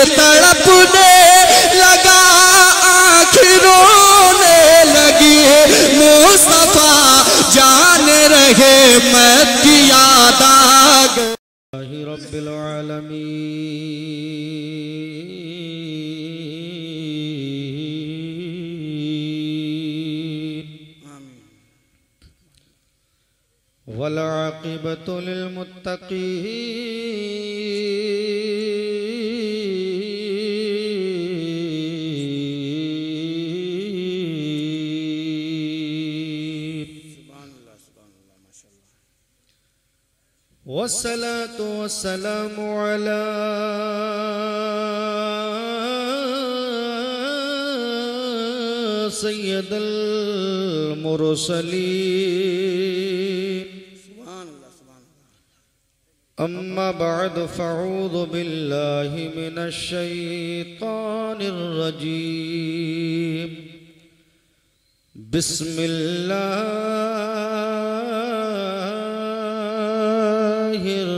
तड़पने लगा, आखिरों ने लगी, मुस्तफा जान रहे मत की याद आ गई। रब्बिल आलमीन। वल आक़िबतु लिल मुत्तक़ीन। वस्सलातु वस्सलामु अला सय्यदल मुरसलीन। अम्मा बअद फ़अऊज़ु बिल्लाहि मिनश शैतानिर रजीम। बिस्मिल्लाहिर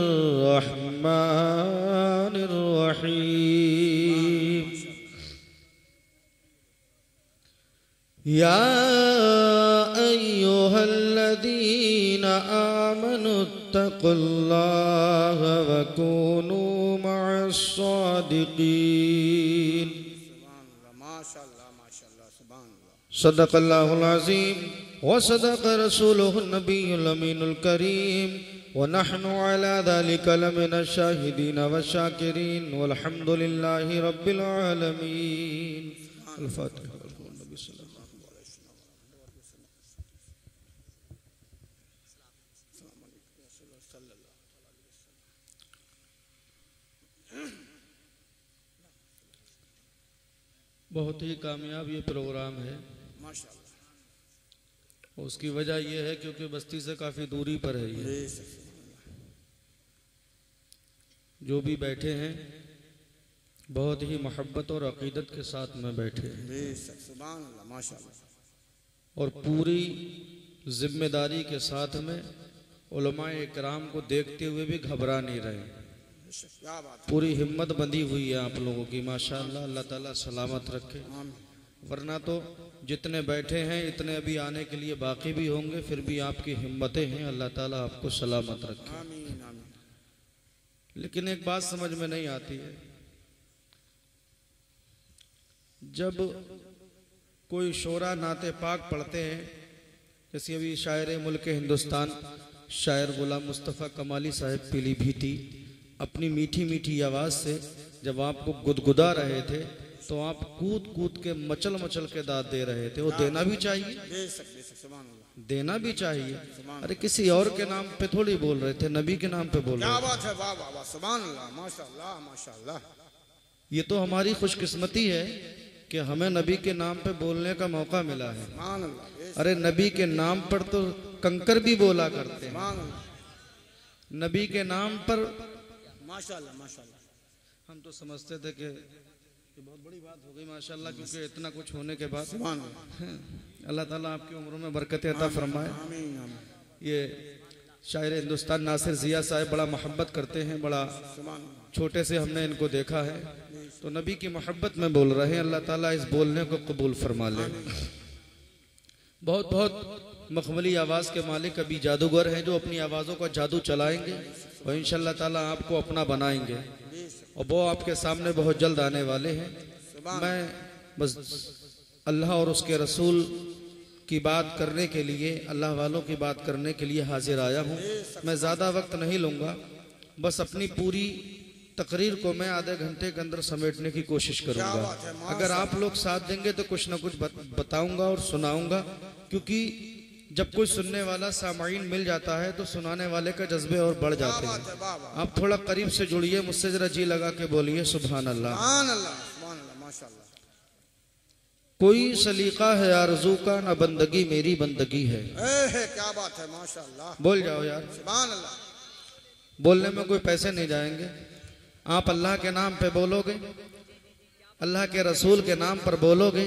रहमानिर रहीम। या अय्युहल्लज़ीना आमनुत्तक़ुल्लाह वकूनू मअस्सादिक़ीन। सदक़ल्लाहुल अज़ीम व सदक़ रसूलुहुन नबियुल अमीनुल करीम व नहनु अला ज़ालिका लमिनश शाहिदीन व शाकिरीन वल्हम्दुलिल्लाहि रब्बिल आलमीन। अल फातिहा। बहुत ही कामयाब ये प्रोग्राम है माशाअल्लाह। उसकी वजह यह है क्योंकि बस्ती से काफ़ी दूरी पर है ये। जो भी बैठे हैं बहुत ही मोहब्बत और अकीदत के साथ में बैठे हैं और पूरी जिम्मेदारी के साथ में उलमाए इकराम को देखते हुए भी घबरा नहीं रहे। पूरी हिम्मत बंधी हुई है आप लोगों की माशाअल्लाह। अल्लाह ताला सलामत रखे, वरना तो जितने बैठे हैं इतने अभी आने के लिए बाकी भी होंगे, फिर भी आपकी हिम्मतें हैं। अल्लाह ताला आपको सलामत रखे। लेकिन एक बात समझ में नहीं आती है, जब कोई शोरा नाते पाक पढ़ते हैं, जैसे अभी शायर मुल्क हिंदुस्तान शायर गुलाम मुस्तफ़ा कमाली साहब पीलीभीती अपनी मीठी मीठी आवाज़ से जब आपको गुदगुदा रहे थे तो आप कूद कूद के मचल मचल के दाद दे रहे थे। वो देना भी चाहिए, देना भी चाहिए। अरे किसी और के नाम पे थोड़ी बोल रहे थे, नबी के नाम पे बोल रहे थे। ये तो हमारी खुशकिस्मती है कि हमें नबी के नाम पे बोलने का मौका मिला है। अरे नबी के नाम पर तो कंकर भी बोला करते हैं। नबी के नाम पर माशाअल्लाह माशाअल्लाह। हम तो समझते थे कि ये बहुत बड़ी बात हो गई माशाअल्लाह, क्योंकि इतना कुछ होने के बाद अल्लाह ताला आपकी उम्रों में बरकत अता फरमाए। ये शायर हिंदुस्तान नासिर जिया साहब बड़ा मोहब्बत करते हैं, बड़ा छोटे से हमने इनको देखा है, तो नबी की मोहब्बत में बोल रहे हैं। अल्लाह ताला इस बोलने को कबूल फरमा ले। बहुत बहुत मखमली आवाज़ के मालिक अभी जादूगर हैं जो अपनी आवाज़ों का जादू चलाएंगे और इंशाअल्लाह ताला आपको अपना बनाएंगे और वो आपके सामने बहुत जल्द आने वाले हैं। मैं बस अल्लाह और उसके रसूल की बात करने के लिए, अल्लाह वालों की बात करने के लिए हाजिर आया हूँ। मैं ज़्यादा वक्त नहीं लूँगा, बस अपनी पूरी तकरीर को मैं आधे घंटे के अंदर समेटने की कोशिश करूँगा। अगर आप लोग साथ देंगे तो कुछ ना कुछ बताऊँगा और सुनाऊँगा, क्योंकि जब कोई सुनने वाला सामाईन मिल जाता है तो सुनाने वाले का जज्बे और बढ़ जाते हैं। आप थोड़ा करीब से जुड़िए, मुझसे जरा जी लगा के बोलिए सुभान अल्लाह। कोई सलीका है आरज़ू का, ना बंदगी मेरी बंदगी है। क्या बात है माशाअल्लाह। बोल जाओ यार सुभान अल्लाह। बोलने में कोई पैसे नहीं जाएंगे। आप अल्लाह के नाम पे बोलोगे, अल्लाह के रसूल के नाम पर बोलोगे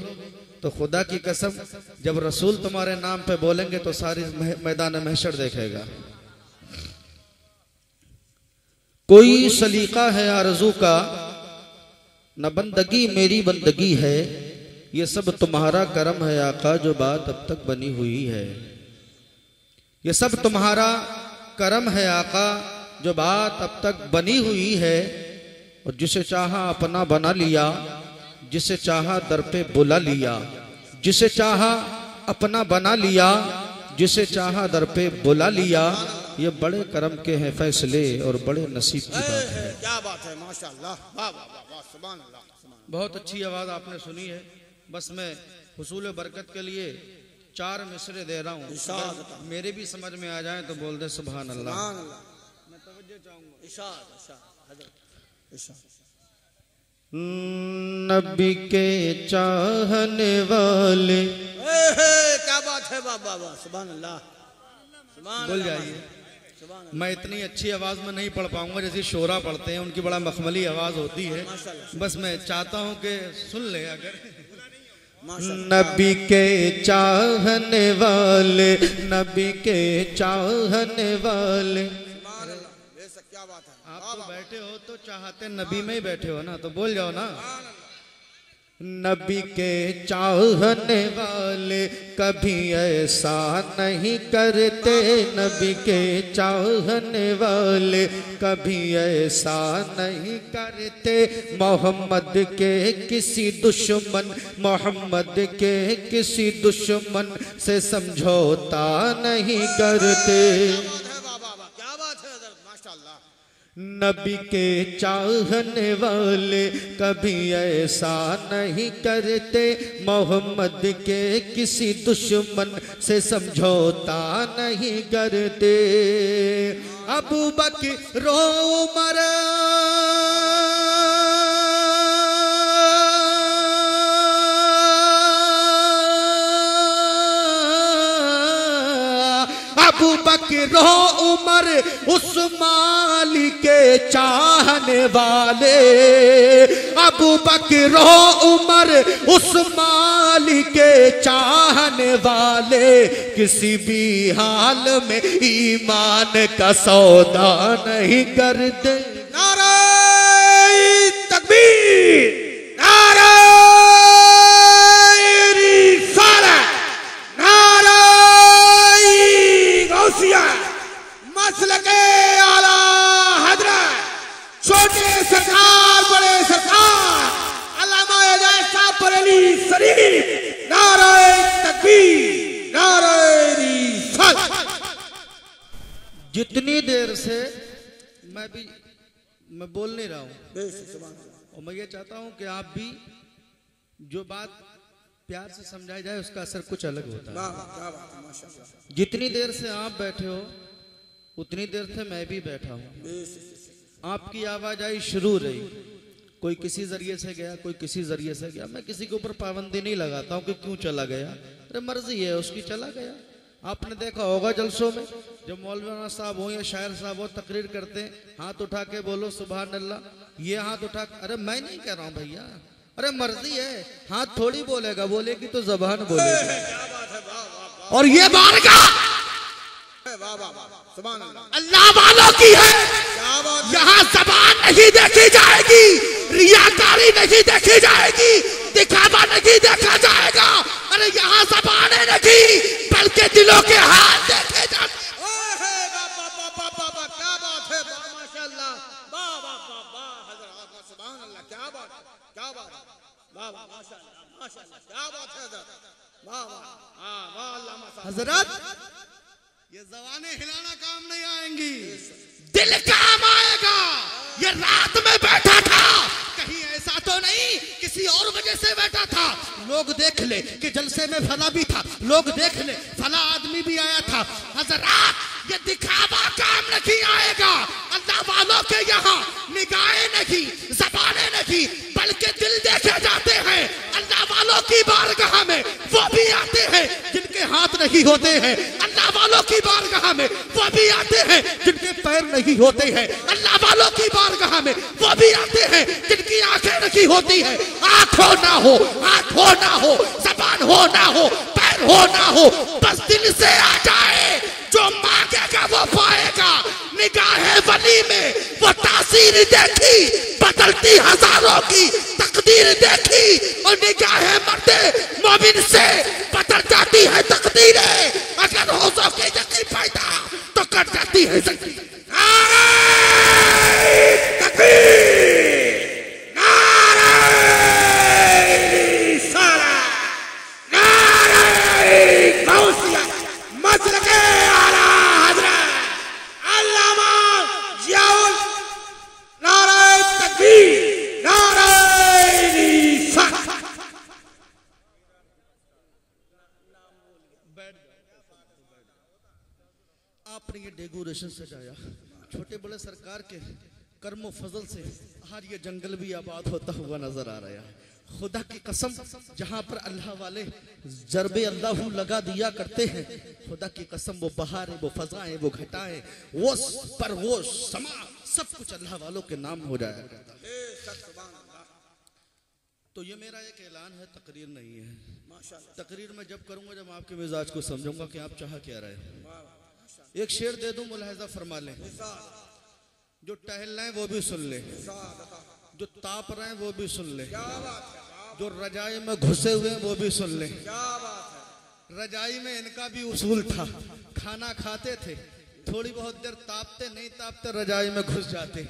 तो खुदा की कसम जब रसूल तुम्हारे नाम पे बोलेंगे तो सारी मैदान महशर देखेगा। कोई सलीका है आरज़ू का, न बंदगी मेरी बंदगी है, ये सब तुम्हारा करम है आका जो बात अब तक बनी हुई है। ये सब तुम्हारा करम है आका जो बात अब तक बनी हुई है। और जिसे चाहा अपना बना लिया, जिसे चाहा दर पे बुला लिया, जिसे चाहा अपना बना लिया, जिसे चाहा दर पे बुला लिया। ये बड़े करम के हैं फैसले और बड़े नसीब की बात है। क्या बात है, माशाअल्लाह, वाह वाह वाह, सुभान अल्लाह। बहुत अच्छी आवाज आपने सुनी है। बस मैं हुसूल बरकत के लिए 4 मिसरे दे रहा हूँ, मेरे भी समझ में आ जाए तो बोल दे सुभान अल्लाह। मैं तवज्जो चाहूंगा। नबी के चाहने वाले, क्या बात है, वाह वाह वाह, सुभान अल्लाह, बोल जाइए। मैं इतनी अच्छी आवाज में नहीं पढ़ पाऊंगा जैसे शोरा पढ़ते हैं, उनकी बड़ा मखमली आवाज होती है। बस मैं चाहता हूं कि सुन ले। अगर नबी के चाहने वाले, नबी के चाहने वाले, क्या बात है। आप तो बैठे हो तो चाहते नबी में ही बैठे हो ना, तो बोल जाओ ना। नबी के चाहने वाले कभी ऐसा नहीं करते, नबी के चाहने वाले कभी ऐसा नहीं करते। मोहम्मद के किसी दुश्मन, मोहम्मद के किसी दुश्मन से समझौता नहीं करते। नबी के चाहने वाले कभी ऐसा नहीं करते, मोहम्मद के किसी दुश्मन से समझौता नहीं करते। अबू बकर उमर अबू बकर उमर उस्मान के चाहने वाले, अबू बकर उमर उस्मान के चाहने वाले किसी भी हाल में ईमान का सौदा नहीं करते। नारे तकबीर, नारे रिसालत, नारे गौसिया, मसलके आला हजरत, छोटे सरकार बड़े सरकार अल्लामा साहब बरेली शरीफ, नारे तकबीर, नारे रिसालत। जितनी देर से मैं बोल नहीं रहा हूँ, और मैं ये चाहता हूँ कि आप भी जो बात प्यार से समझाई जाए उसका असर कुछ अलग होता है। जितनी देर से आप बैठे हो उतनी देर से मैं भी बैठा हूँ। आपकी आवाज आई शुरू रही, कोई किसी जरिए से गया, कोई किसी जरिए से गया। मैं किसी के ऊपर पाबंदी नहीं लगाता हूँ कि क्यों चला गया, अरे मर्जी है उसकी, चला गया। आपने देखा होगा जलसों में जब मौलवी साहब हो या शायर साहब हो तकरीर करते हैं, हाथ उठा के बोलो सुभान अल्लाह, ये हाथ उठा, अरे मैं नहीं कह रहा हूँ भैया, अरे मर्जी है, हाथ थोड़ी बोलेगा, बोलेगी तो जबान बोलेगी। और ये बारगाह अल्लाह वालों की है, यहाँ जबान नहीं देखी जाएगी, रियाकारी नहीं देखी जाएगी, दिखावा नहीं देखा जाएगा। अरे यहाँ जबानें नहीं बल्कि दिलों के हाथ देखे जाते। क्या बात है, माशाअल्लाह, वाह वाह वाह, हज़रत सुभान अल्लाह, क्या बात है, क्या बात है, वाह वाह माशाअल्लाह, माशाअल्लाह, क्या बात है हज़रत, वाह वाह, हां वाह अल्लाह। हज़रत ये जबानें हिलाना काम नहीं आएंगी, दिल काम आएगा। ये रात में बैठा था, कहीं ऐसा तो नहीं किसी और वजह से बैठा था। लोग देख ले कि जलसे में फला भी था, लोग देख ले फला आदमी भी आया था। हज़रात ये दिखावा काम नहीं आएगा। अल्लाह वालों के यहाँ निगाहें नहीं, ज़बानें नहीं, बल्कि दिल देखे जाते हैं। अल्लाह वालों की बारगाह में वो भी आते हैं जिनके हाथ नहीं होते हैं। अल्लाह वालों की बारगाह में वो भी आते हैं जिनके पैर नहीं होते हैं। अल्लाह वालों की बारगाह में वो भी आते हैं जिनकी आंखें नहीं होती है। आंख हो ना हो, हाथ हो ना हो, जबान हो ना हो, पैर हो ना हो, बस दिल से आ जाए, जो मांगेगा वो पाएगा। निगाहे वली में वो तासीर देखी बदलती हजारों की तकदीर देखी और निगाहें मर्दे मोमिन से बदल जाती है तकदीरें। अगर होशों की यकीन पैदा तो कर जाती है तकदीर। आपने ये डेकोरेशन सजाया, छोटे बड़े सरकार के कर्मो फजल से आज ये जंगल भी आबाद होता हुआ नजर आ रहा है। खुदा की कसम, जहाँ पर अल्लाह वाले जरबे अल्लाह लगा दिया करते हैं, खुदा की कसम वो बहारें, वो फजाएं, वो घटाएं, वो पर वो समा, सब कुछ अल्लाह वालों के नाम हो जाया करता है। तो ये मेरा एक ऐलान है, तकरीर नहीं है। तकरीर मैं जब करूंगा जब आपके मिजाज को समझूंगा कि आप चाह क्या रहे। एक शेर दे दूं, मुलाहिजा फरमा लें। जो टहल रहे हैं वो भी सुन ले, जो ताप रहे हैं वो भी सुन ले, जो रजाई में घुसे हुए हैं वो भी सुन ले। रजाई में इनका भी उसूल था, खाना खाते थे, थोड़ी बहुत देर तापते, नहीं तापते रजाई में घुस जाते,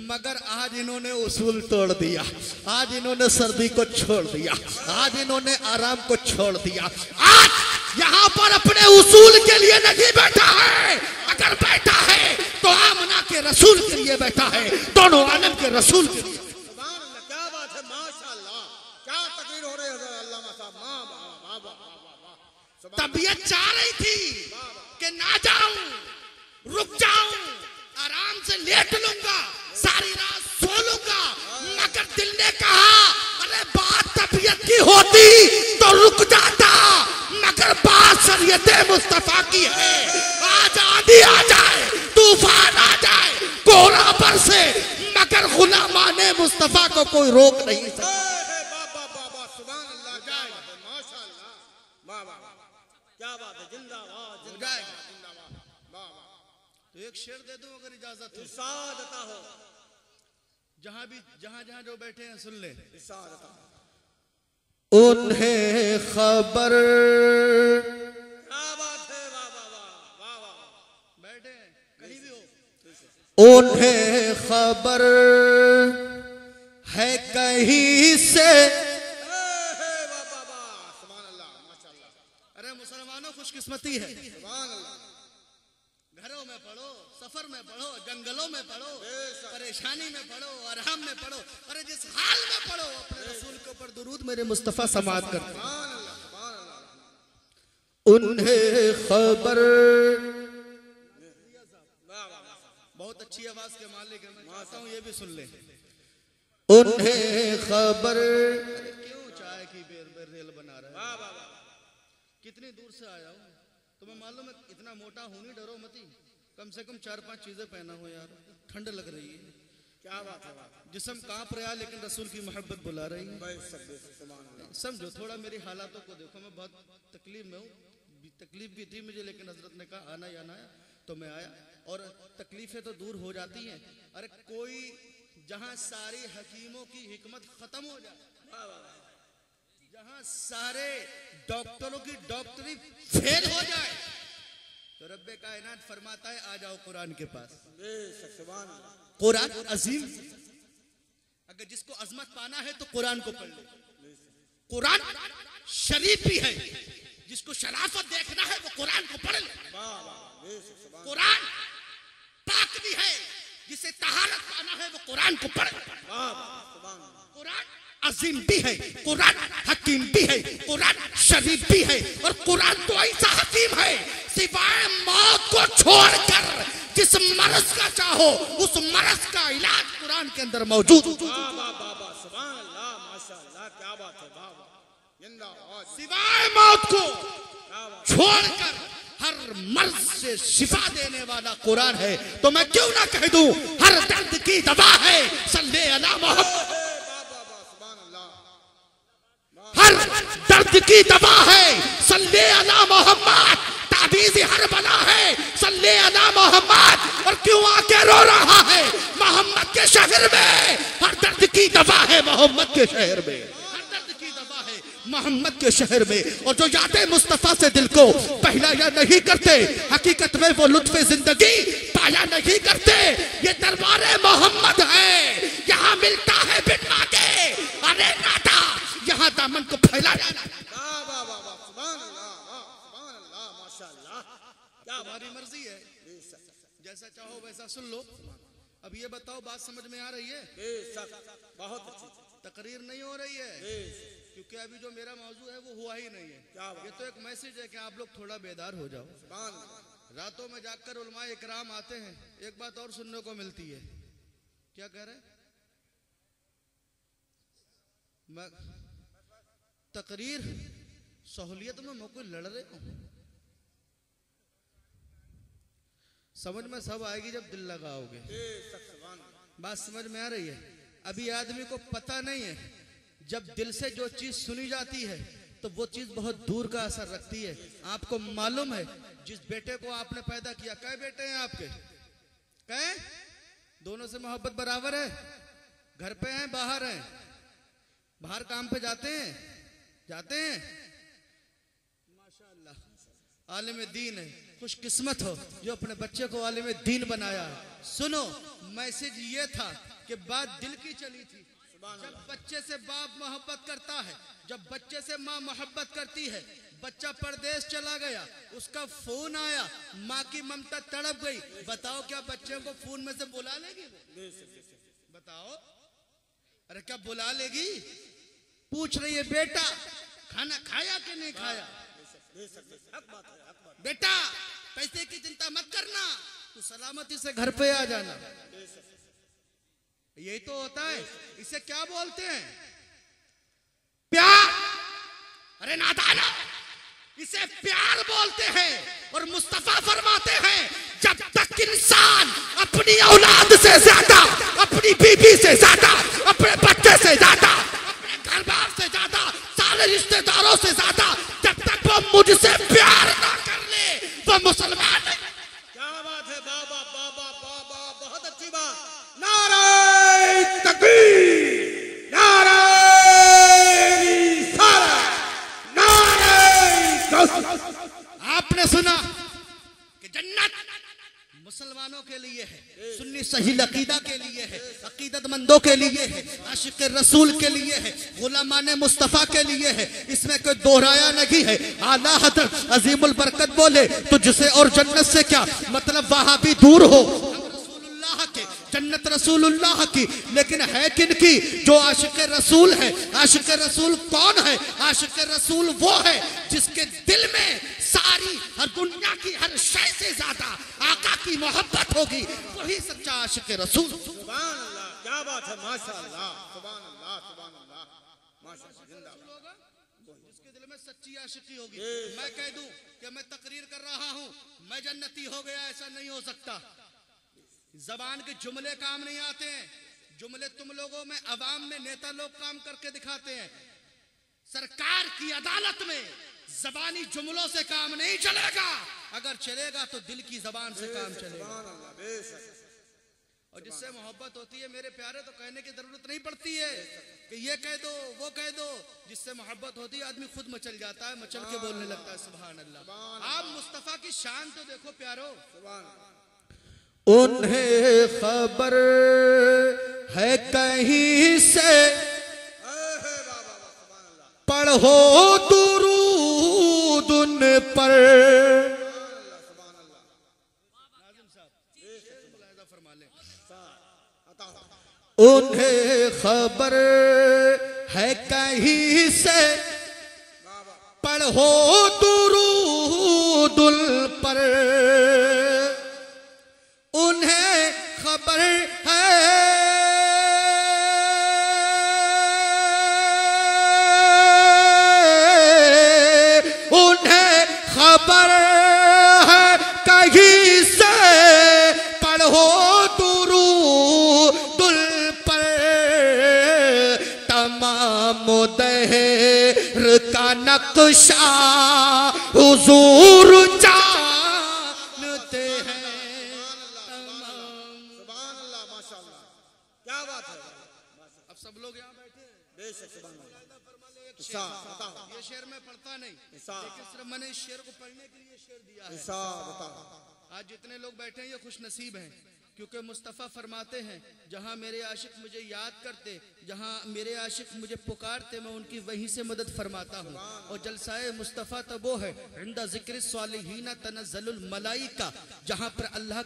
मगर आज इन्होंने उसूल तोड़ दिया। आज इन्होंने सर्दी को छोड़ दिया, आज इन्होंने आराम को छोड़ दिया। आज यहाँ पर अपने उसूल के लिए नहीं बैठा है, अगर बैठा है तो आमना के रसूल के लिए बैठा है, दोनों आलम के रसूल के लिए। क्या बात है, माशाअल्लाह, क्या तकरीर हो रही है अल्लामा साहब। तबीयत चाह रही थी कि ना जाऊं, रुक जाऊं, आराम से लेट लूंगा, सारी रात सो लूंगा, मगर दिल ने कहा अरे बात तबीयत की होती तो रुक जाता, मगर बात शरीयत मुस्तफा की है। आज आंधी आ जाए, तूफान आ जाए, कोहरा बरसे, मगर गुलामाने मुस्तफा को कोई रोक नहीं सकता। क्या बात है, जिंदाबाद जिंदाबाद जिंदाबाद। तो एक शेर दे दूं अगर इजाजत हो। इरशाद अता हो। जहां भी जहां जो बैठे हैं सुन ले। इरशाद अता हो। उन्हें खबर, क्या बात है, वाह वाह वाह वाह वाह। बैठे कहीं भी हो, उन्हें खबर है कहीं से। अरे मुसलमानों खुशकिस्मती है, घरों में पढ़ो, सफर में पढ़ो, जंगलों में पढ़ो, परेशानी में पढ़ो, आराम में पढ़ो, अरे जिस हाल में पढ़ो अपने रसूल के ऊपर दुरूद मेरे मुस्तफा समात करते। उन्हें खबर, बहुत अच्छी आवाज के मालिक है, मैं चाहता हूँ ये भी सुन ले। उन्हें खबर, अरे क्यों चाय की बेर बेर रेल बना रहा है, कितनी दूर से आया हूँ, तुम्हें मालूम है इतना मोटा हूं नहीं, डरो मती, कम से कम 4-5 चीजें पहना हो यार, ठंड लग रही है। क्या बात है, जिस्म कांप रहा लेकिन रसूल की मोहब्बत बुला रही है। समझो थोड़ा मेरी हालातों को देखो, मैं बहुत तकलीफ में हूँ, तकलीफ भी थी मुझे, लेकिन हजरत ने कहा आना या ना आया तो मैं आया, और तकलीफें तो दूर हो जाती हैं। अरे कोई जहां सारी हकीमों की हिकमत खत्म हो जाए, जहां सारे डॉक्टरों की डॉक्टरी फेल हो जाए, तो रब्बे कायनात फरमाता है आ जाओ कुरान के पास। कुरान अजीम, अगर जिसको अजमत पाना है तो कुरान को पढ़ लो। कुरान शरीफ भी है, जिसको शराफत देखना है वो कुरान को पढ़ ले। कुरान पाक भी है, जिसे तहारत पाना है वो कुरान को पढ़ ले। कुरान अजीम भी है, कुरान हकीम भी है, कुरान शरीफ भी है, और कुरान तो ऐसा हकीम है सिवाय मौत को छोड़कर जिस मर्ज का चाहो उस मर्ज का इलाज कुरान के अंदर मौजूद। सिवाय मौत को छोड़कर हर मर्ज से शिफा देने वाला कुरान है। तो मैं क्यों ना कह दूं हर दर्द की दवा है सल्ले अला मोहम्मद, हर दर्द की दवा है सल्ले अला मोहम्मद। ताबीर अजीज हर बना है, सल्ले अला मोहम्मद। और क्यों आके रो रहा है? मोहम्मद के शहर में हर दर्द की दवा है, मोहम्मद के शहर में हर दर्द की दवा है, मोहम्मद के शहर में। और जो यादें मुस्तफा से दिल को पहलाया नहीं करते, हकीकत में वो लुत्फ़े जिंदगी पाया नहीं करते। ये दरबारे मोहम्मद है, यहाँ मिलता है बिन मांगे अरे नाता, यहाँ दामन को फैलाया। वाह वाह वाह वाह, सुभान अल्लाह, वाह सुभान अल्लाह, माशाअल्लाह। क्या हमारी मर्जी है, जैसा चाहो वैसा सुन लो। अब ये बताओ, बात समझ में आ रही है? बेशक बहुत अच्छी, तकरीर नहीं हो रही है, क्योंकि अभी जो मेरा मौजू है वो हुआ ही नहीं है। ये तो एक मैसेज है कि आप लोग थोड़ा बेदार हो जाओ। सुभान अल्लाह। रातों में जागकर उलमाए इकराम आते हैं। एक बात और सुनने को मिलती है, क्या कह रहे? मैं तकरीर सहूलियत में मैं कोई लड़ रहे हूं, समझ में सब आएगी जब दिल लगाओगे। बात समझ में आ रही है? अभी आदमी को पता नहीं है, जब दिल से जो चीज सुनी जाती है तो वो चीज बहुत दूर का असर रखती है। आपको मालूम है, जिस बेटे को आपने पैदा किया, कै बेटे हैं आपके? कै? दोनों से मोहब्बत बराबर है? घर पे हैं, बाहर हैं? बाहर काम पे जाते हैं? जाते हैं? माशाअल्लाह, आलिम दीन है, खुशकिस्मत हो जो अपने बच्चे को आलिम दीन बनाया। सुनो, मैसेज ये था कि बात दिल की चली थी। जब बच्चे से बाप मोहब्बत करता है, जब बच्चे से माँ मोहब्बत करती है, बच्चा परदेश चला गया, उसका फोन आया, माँ की ममता तड़प गई। बताओ क्या बच्चे को फोन में से बुला लेगी? बताओ, अरे क्या बुला लेगी? पूछ रही है, बेटा खाना खाया कि नहीं खाया? बेटा पैसे की चिंता मत करना, तू सलामती से घर पे आ जाना। यही तो होता है। इसे क्या बोलते हैं? प्यार। अरे नादाना, इसे प्यार बोलते हैं। और मुस्तफा फरमाते हैं, जब तक इंसान अपनी औलाद से ज्यादा, अपनी बीबी से ज्यादा, अपने बच्चे से ज्यादा, अपने घर बार से ज्यादा, सारे रिश्तेदारों से ज्यादा, जब तक वो मुझसे प्यार ना कर ले, वो मुसलमान नहीं। क्या बात है, बाबा बाबा बाबा, बहुत अच्छी बात। नारे तकबीर, नारे रिसालत, नारे गौस। आपने सुना कि जन्नत मुसलमानों के लिए है, सुन्नी सही अकीदा के लिए है, अकीदतमंदों के लिए है, आशिक रसूल के लिए है, गुलामान मुस्तफा के लिए है। इसमें कोई दोहराया नहीं है। आला हज़रत अजीमुल बरकत बोले, तुझसे और जन्नत से क्या मतलब, वहां भी दूर हो, रसूलुल्लाह के, जन्नत रसूलुल्लाह की, लेकिन है किन की? जो आशिक रसूल है। आशिक रसूल कौन है? आशिक रसूल वो है जिसके दिल में सारी हर दुनिया की हर शय से ज्यादा आका की मोहब्बत होगी, वही सच्चा आशिक रसूल। सुभान अल्लाह, क्या बात है, माशाअल्लाह, सुभान अल्लाह, सुभान अल्लाह, माशाअल्लाह, जिंदाबाद। जिसके दिल में सच्ची आशिकी होगी। मैं कह दूं कि मैं तकरीर कर रहा हूं, मैं जन्नती हो गया, ऐसा नहीं हो सकता। जबान के जुमले काम नहीं आते हैं। जुमले तुम लोगों में, अवाम में नेता लोग काम करके दिखाते हैं। सरकार की अदालत में जबानी जुमलों से काम नहीं चलेगा। अगर चलेगा तो दिल की जबान से काम चलेगा। और जिससे मोहब्बत होती है मेरे प्यारे, तो कहने की जरूरत नहीं पड़ती है कि ये कह दो वो कह दो। जिससे मोहब्बत होती है आदमी खुद मचल जाता है, मचल के बोलने लगता है। सुभान अल्लाह। आप मुस्तफा की शान तो देखो प्यारो। उन्हें खबर है कहीं से, पढ़ो दुरूद उन पर। उन्हें खबर है कहीं से, पढ़ो दुरूद उन पर। उन्हें खबर है, उन्हें खबर है कहीं से, पढ़ो दुरूद पर। तमाम दहर का नक्शा हुजूर ये शेर मैं पढ़ता नहीं, लेकिन सिर्फ मैंने इस शेर को पढ़ने के लिए शेर दिया है। आज जितने लोग बैठे हैं ये खुश नसीब हैं, क्योंकि मुस्तफ़ा फरमाते हैं जहाँ मेरे आशिक मुझे याद करते, जहाँ मेरे आशिक मुझे पुकारते, मैं उनकी वहीं से मदद फरमाता हूँ। और जलसाए मुस्तफ़ा तो वो है इंदा ज़िक्र सालिहीना तनज़्ज़लुल मलाइका, जहाँ पर अल्लाह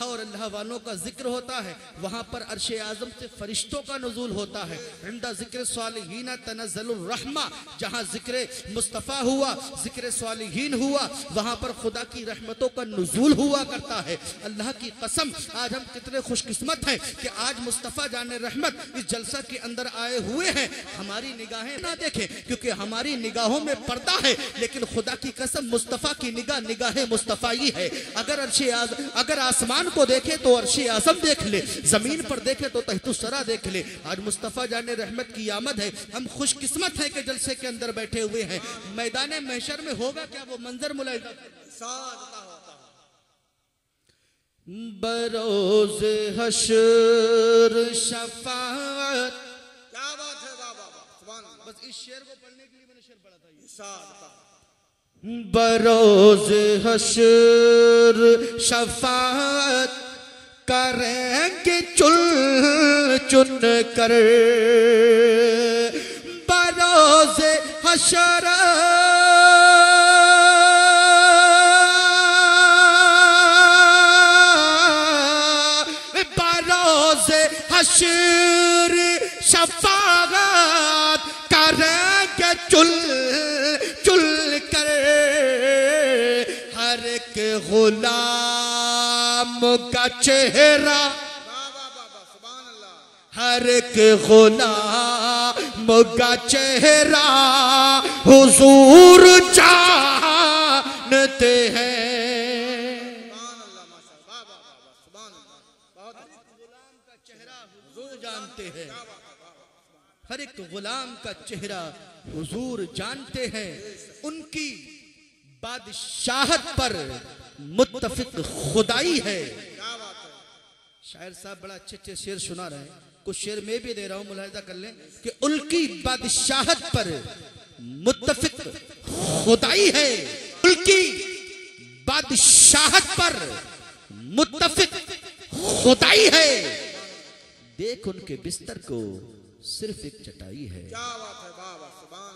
और अल्लाह वालों का जिक्र होता है, वहाँ पर अर्शे आज़म से फरिश्तों का नुज़ूल होता है। इंदा ज़िक्र सालिहीना तनज़्ज़लुर रहमा, जहाँ ज़िक्र मुस्तफ़ा हुआ, ज़िक्र सालिहीन हुआ, वहाँ पर खुदा की रहमतों का नुज़ूल हुआ करता है। अल्लाह की कसम, आज हम कितने खुशकिस्मत हैं कि आज मुस्तफ़ा जाने रहमत इस जलसा के अंदर आए हुए हैं। हमारी निगाहें ना देखें क्योंकि हमारी निगाहों में पर्दा है, लेकिन खुदा की कसम मुस्तफ़ा की निगाह मुस्तफ़ाई है। अगर आसमान को देखे तो अर्शे आज़म देख ले, जमीन पर देखे तो तहतुस्सरा देख ले। आज मुस्तफ़ा जाने रहमत की आमद है, हम खुशकिस्मत हैं कि जलसे के अंदर बैठे हुए हैं। मैदान महशर में होगा क्या वो मंजर मुलाहिज़ा बरोज हशर शफाअत। क्या बात है बाबा, सुभान अल्लाह। बस इस शेर को पढ़ने के लिए मैंने शेर पढ़ा था ये। बरोज हशर शफाअत करेंगे चुन चुन कर, बरोज हशर हशर शफाअत करेंगे चुल चुल कर, हर एक गुलाम का चेहरा, सुभान अल्लाह, हर एक गुलाम का चेहरा हुजूर जानते हैं। हर एक गुलाम का चेहरा हुजूर जानते हैं, उनकी बादशाहत पर मुत्तफिक खुदाई है। शायर साहब बड़ा अच्छे शेर सुना रहे हैं, कुछ शेर में भी दे रहा हूं, मुलाहिजा कर लें कि उनकी बादशाहत पर मुत्तफिक खुदाई है, उनकी बादशाहत पर मुत्तफिक खुदाई है। देख उनके बिस्तर को सिर्फ एक चटाई है। क्या बात है बाबा, सुभान।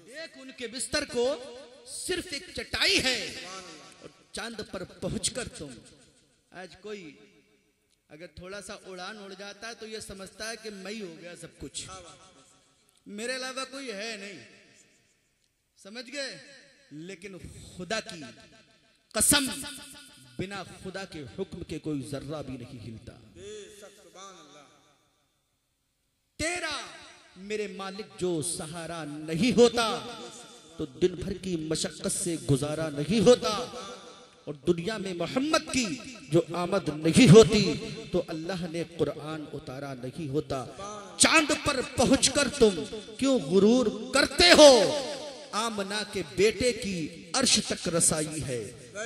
देख उनके बिस्तर को सिर्फ एक चटाई है। और चांद पर पहुंचकर तुम, आज कोई अगर थोड़ा सा उड़ान उड़ जाता है तो ये समझता है कि मैं ही हो गया सब कुछ, मेरे अलावा कोई है नहीं, समझ गए। लेकिन खुदा की कसम, बिना खुदा के हुक्म के कोई जर्रा भी नहीं हिलता। तेरा मेरे मालिक जो सहारा नहीं होता तो दिन भर की मशक्कत से गुजारा नहीं होता, और दुनिया में मोहम्मद की जो आमद नहीं होती तो अल्लाह ने कुरान उतारा नहीं होता। चांद पर पहुंचकर तुम क्यों गुरूर करते हो? आमना के बेटे की अर्श तक रसाई है,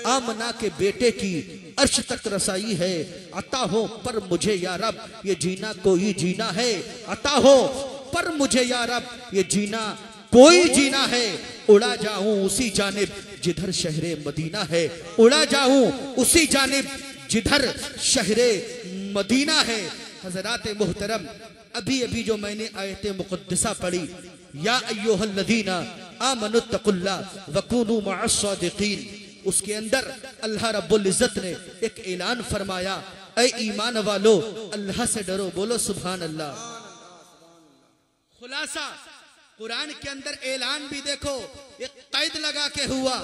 आमना के बेटे की अर्श तक रसाई है। अता हो पर मुझे या रब ये जीना कोई जीना है, अता हो पर मुझे या रब ये जीना कोई जीना है। उड़ा जाऊं उसी जानिब जिधर शहरे मदीना है, उड़ा जाऊं उसी जानिब जिधर शहरे मदीना है। हजरात मोहतरम, अभी अभी जो मैंने आयते मुक़द्दसा पढ़ी, या अय्युहल्लज़ीना आमनुत्तकुल्लाह वकूनू मअस्सादिकीन, उसके अंदर अल्लाह रब्बुल इज्जत ने एक ऐलान फरमाया, ऐ ईमान वालो अल्लाह से डरो, बोलो सुभान अल्लाह। खुलासा कुरान के अंदर ऐलान भी देखो, एक कैद लगा के हुआ।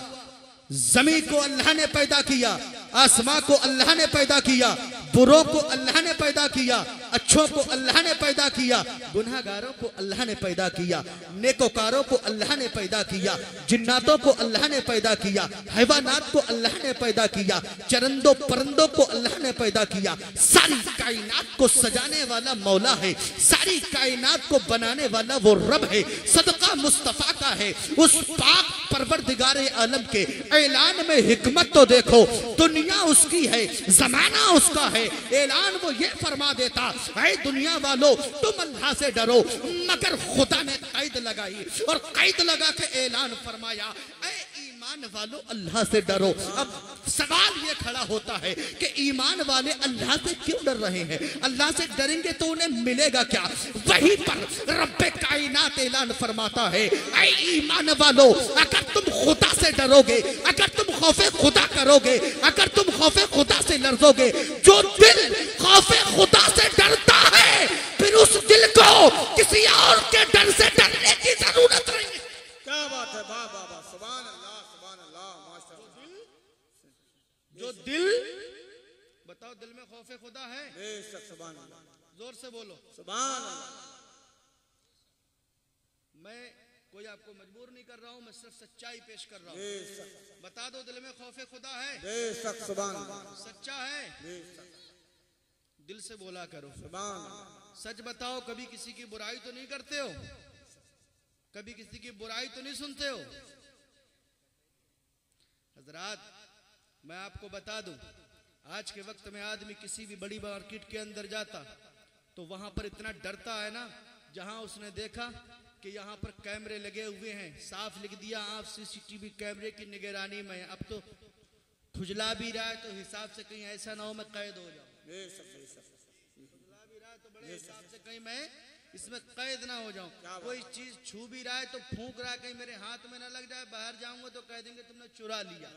जमीन को अल्लाह ने पैदा किया, आसमां को अल्लाह ने पैदा किया, बुरों को अल्लाह ने पैदा किया, अच्छों को अल्लाह ने पैदा किया, गुनाहगारों को अल्लाह ने पैदा किया, नेकोकारों को अल्लाह ने पैदा किया, जिन्नातों को अल्लाह ने पैदा किया, हैवानात को अल्लाह ने पैदा किया, चरंदों परंदों को अल्लाह ने पैदा किया। सारी कायनात को सजाने वाला मौला है, सारी कायनात को बनाने वाला वो रब है। सदका मौका मुस्तफा का है। उस पाक परवरदिगारे आलम के ऐलान में हिकमत तो देखो, दुनिया उसकी है, जमाना उसका है। ऐलान वो ये फरमा देता, ऐ दुनिया वालों तुम अल्लाह से डरो, मगर खुदा ने कैद लगाई और कैद लगा के ऐलान फरमाया, ऐ ईमान वालों अल्लाह से डरो। अब सवाल ये खड़ा होता है कि ईमान वाले अल्लाह से क्यों डर रहे हैं? अल्लाह से डरेंगे तो उन्हें मिलेगा क्या? वहीं पर रब्बे कायनात ऐलान फरमाता है, ऐ ईमान वालों अगर तुम खुदा से डरोगे, अगर तुम खौफे खुदा करोगे, अगर तुम खौफे खुदा से लड़ोगे, जो दिल खौफे खुदा से डरता है फिर उस दिल को किसी और के डर से डरने की जरूरत नहीं है। क्या बात है, वाह वाह वाह, सुभान अल्लाह, सुभान अल्लाह, माशाअल्लाह। जो दिल, बताओ दिल में खौफे खुदा है? बेशक, सुभान अल्लाह, जोर से बोलो सुभान अल्लाह। मैं कोई आपको मजबूर नहीं कर रहा हूं, मैं सिर्फ सच्चाई पेश कर रहा हूं। बेशक, बता दो दिल में खौफे खुदा है? बेशक, सुभान अल्लाह, सच्चा है? बेशक, दिल से बोला करो। सुभान अल्लाह। सच बताओ, कभी किसी की बुराई तो नहीं करते हो? कभी किसी की बुराई तो नहीं सुनते हो? हजरात मैं आपको बता दूं, आज के वक्त में आदमी किसी भी बड़ी मार्केट के अंदर जाता तो वहां पर इतना डरता है ना, जहां उसने देखा कि यहाँ पर कैमरे लगे हुए हैं, साफ लिख दिया आप सीसीटीवी कैमरे की निगरानी में। अब तो खुजला भी रहा है तो हिसाब से कहीं ऐसा ना हो मैं कैद हो जाऊं, खुजला भी रहा है तो बड़े हिसाब से कहीं मैं इसमें कैद ना हो जाऊं। कोई चीज छू भी रहा है तो फूंक रहा है कहीं मेरे हाथ में ना लग जाए, बाहर जाऊंगा तो कह देंगे तुमने चुरा लिया।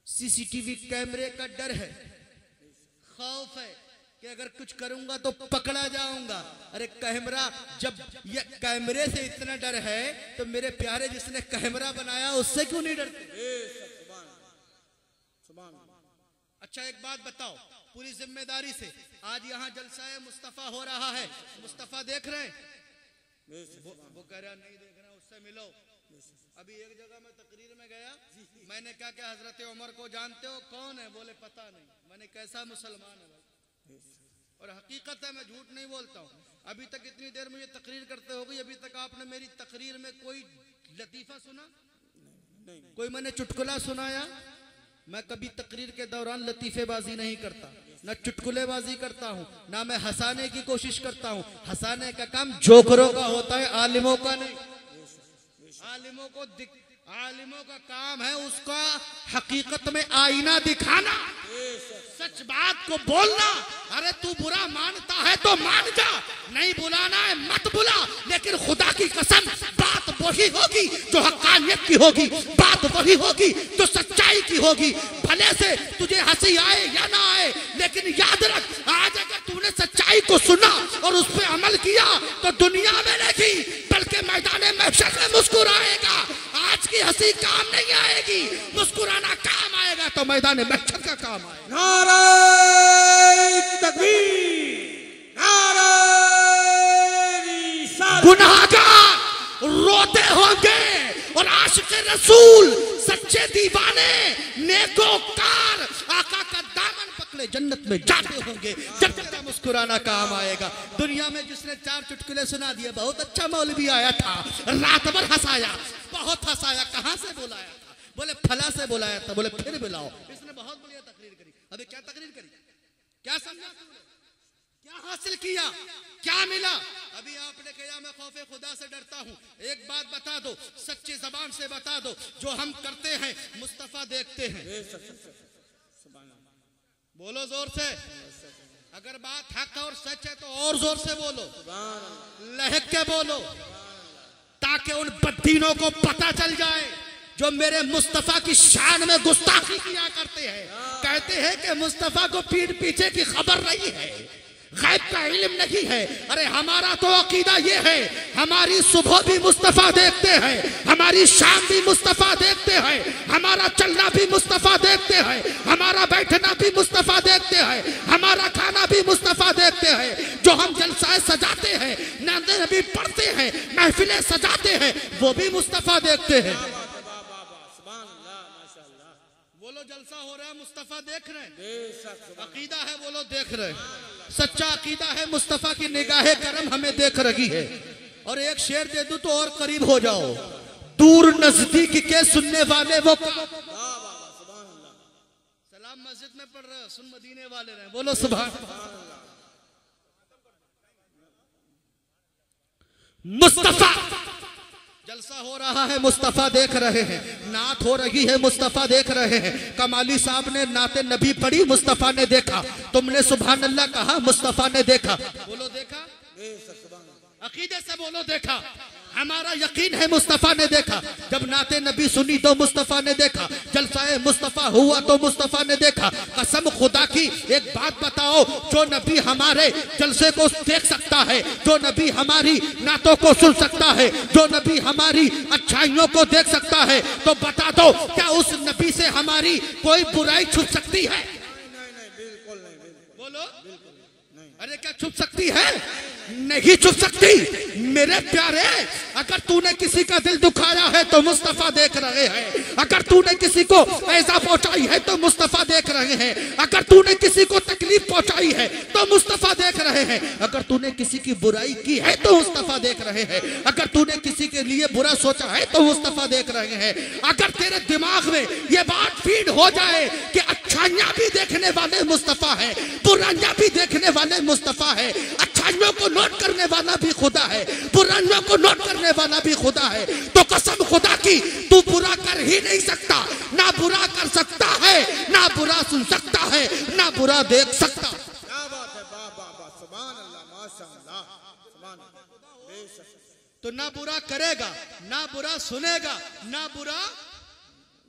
सीसीटीवी कैमरे का डर है, खौफ है कि अगर कुछ करूंगा तो पकड़ा जाऊंगा। अरे कैमरा, जब ये कैमरे से इतना डर है तो मेरे प्यारे जिसने कैमरा बनाया उससे क्यों नहीं डरते? अच्छा एक बात बताओ पूरी जिम्मेदारी से, आज यहाँ जलसा है मुस्तफा हो रहा है, मुस्तफा देख रहे हैं? वो कह रहा नहीं देख रहा, उससे मिलो। अभी एक जगह मैं तकरीर में गया, मैंने कहा कि हजरत उमर को जानते हो? कौन है? बोले पता नहीं। मैंने कैसा मुसलमान है भाई? और हकीकत है, मैं झूठ नहीं बोलता हूँ। अभी तक इतनी देर मुझे तकरीर करते हो गई, अभी तक आपने मेरी तकरीर में कोई लतीफा सुना? कोई मैंने चुटकुला सुनाया? मैं कभी तकरीर के दौरान लतीफेबाजी नहीं करता, ना चुटकुलेबाजी करता हूँ, ना मैं हंसाने की कोशिश करता हूँ। हंसाने का काम जोकरों का होता है, आलिमों का नहीं। आलिमों का काम है उसका हकीकत में आईना दिखाना, सच बात को बोलना। अरे तू बुरा मानता है तो मान जा, नहीं बुलाना है मत बुला, लेकिन खुदा की कसम बात वही होगी जो हक्कानियत की होगी, बात वही होगी जो सच्चाई की होगी। भले से तुझे हंसी आए या ना आए, लेकिन याद रख, आज अगर तूने सच्चाई को सुना और उस पर अमल किया तो दुनिया में नहीं बल्कि मैदान महशर में मुस्कुराएगा। आज की हंसी काम नहीं आएगी, मुस्कुराना काम आएगा तो मैदान महशर का काम आएगा। नारे तकबीर, नारे रिसालत। गुनाहगार रोते होंगे और आशिक़े रसूल सच्चे दीवाने नेकोकार आका का दामन पकड़े जन्नत में जाते होंगे जब तेरा मुस्कुराना काम आएगा। दुनिया में जिसने 4 चुटकुले सुना दिए, बहुत अच्छा मौलवी आया था, रात भर हंसाया, बहुत हंसाया। कहाँ से बुलाया था? बोले फला से बुलाया था। बोले फिर बुलाओ। इसने बहुत बढ़िया तकरीर करी। अबे क्या तकरीर करी? क्या समझा तुमने? क्या हासिल किया? क्या मिला? अभी आपने कहा मैं खौफे खुदा से डरता हूँ। एक बात बता दो, सच्ची जबान से बता दो, जो हम करते हैं मुस्तफा देखते हैं। बोलो जोर से। अगर बात हक और सच है तो और जोर से बोलो, लहक के बोलो, ताकि उन बददीनों को पता चल जाए जो मेरे मुस्तफा की शान में गुस्ताखी किया करते हैं। कहते हैं कि मुस्तफा को पीठ पीछे की खबर नहीं है, गैब का इल्म नहीं है। अरे हमारा तो अकीदा ये है, हमारी सुबह भी मुस्तफा देखते हैं, हमारी शाम भी मुस्तफा देखते हैं, हमारा चलना भी मुस्तफा देखते हैं, हमारा बैठना भी मुस्तफा देखते हैं, हमारा खाना भी मुस्तफा देखते हैं। जो हम जलसाए सजाते हैं, नाज़े भी पढ़ते हैं, महफिलें सजाते हैं, वो भी मुस्तफा देखते हैं। बोलो जलसा हो रहा है, मुस्तफा देख रहे हैं। अकीदा है, बोलो देख रहे हैं। सच्चा अकीदा है, मुस्तफा की निगाहे करम हमें देख रही है। और एक शेर दे दूं तो और करीब हो जाओ। दूर नजदीक के सुनने वाले वो सलाम मस्जिद में पढ़ रहे हो, सुन मदीने वाले रहे, बोलो सुभान। मुस्तफा जलसा हो रहा है, मुस्तफा देख रहे हैं, नात हो रही है, मुस्तफा देख रहे हैं। कमाली साहब ने नाते नबी पढ़ी, मुस्तफा ने देखा। तुमने सुभान अल्लाह कहा, मुस्तफा ने देखा। बोलो देखा, अकीदे से बोलो देखा। हमारा यकीन है मुस्तफा ने देखा। जब नाते नबी सुनी तो मुस्तफा ने देखा, जलसाए मुस्तफा हुआ तो मुस्तफा ने देखा। कसम खुदा की एक बात बताओ, जो नबी हमारे जलसे को देख सकता है, जो नबी हमारी नातों को सुन सकता है, जो नबी हमारी अच्छाइयों को देख सकता है, तो बता दो क्या उस नबी से हमारी कोई बुराई छुप सकती है? नहीं, बिल्कुल नहीं। बोलो, अरे क्या छुप सकती है? नहीं छुप सकती। मेरे प्यारे, अगर तूने किसी का दिल दुखाया है तो मुस्तफा देख रहे हैं। अगर तूने किसी को ऐसा पहुंचाई है तो मुस्तफा देख रहे हैं। अगर तूने किसी को तकलीफ पहुंचाई है तो मुस्तफा देख रहे हैं। अगर तूने किसी की बुराई की है तो मुस्तफा देख रहे हैं। अगर तूने किसी के लिए बुरा सोचा है तो मुस्तफा देख रहे हैं। अगर तेरे दिमाग में ये बात फीड हो जाए कि अच्छाइयां भी देखने वाले मुस्तफा है, बुराइयां भी देखने वाले मुस्तफा है, अच्छाइयों को नोट करने वाला भी खुदा है, बुराइयों को नोट करने वाला भी खुदा है, तो कसम खुदा की तू बुरा कर ही नहीं सकता। ना बुरा कर सकता है, ना बुरा सुन सकता है, ना बुरा देख सकता। क्या बात है, वाह सुभान अल्लाह, माशाअल्लाह, सुभान अल्लाह, बेशक। तो ना बुरा करेगा, ना बुरा सुनेगा, ना बुरा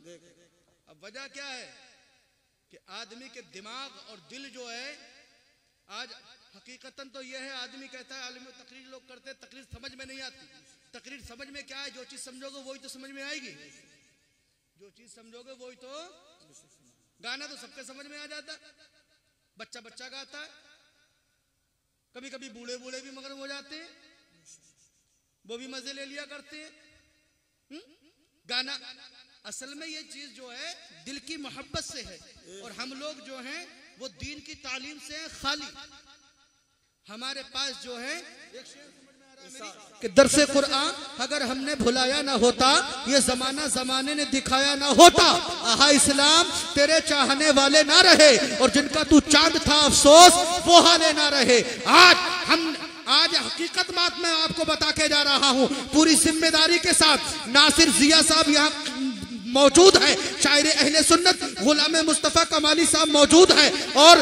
देखेगा। अब वजह क्या है कि आदमी के दिमाग और दिल जो है, आज हकीकतन तो यह है, आदमी कहता है आलिम तकरीर लोग करते हैं, तकरीर समझ में नहीं आती। तकरीर समझ में क्या है? जो चीज समझोगे वही तो समझ में आएगी। जो चीज समझोगे वही तो। गाना तो सबके समझ में आ जाता है, बच्चा बच्चा गाता है, कभी कभी बूढ़े बूढ़े भी मगन हो जाते हैं, वो भी मजे ले लिया करते हैं। गाना असल में ये चीज जो है दिल की मोहब्बत से है, और हम लोग जो हैं वो दीन की तालीम से हैं खाली। हमारे पास जो है कि दरसे कुरान अगर हमने भुलाया ना होता, ये जमाना जमाने ने दिखाया ना होता, आहा इस्लाम तेरे चाहने वाले ना रहे, और जिनका तू चांद था अफसोस वो हाले ना रहे। आज हकीकत बात मैं आपको बता के जा रहा हूँ पूरी जिम्मेदारी के साथ। नासिर जिया साहब यहाँ मौजूद है, शायर अहले सुन्नत गुलाम मुस्तफ़ा कमाली साहब मौजूद है, और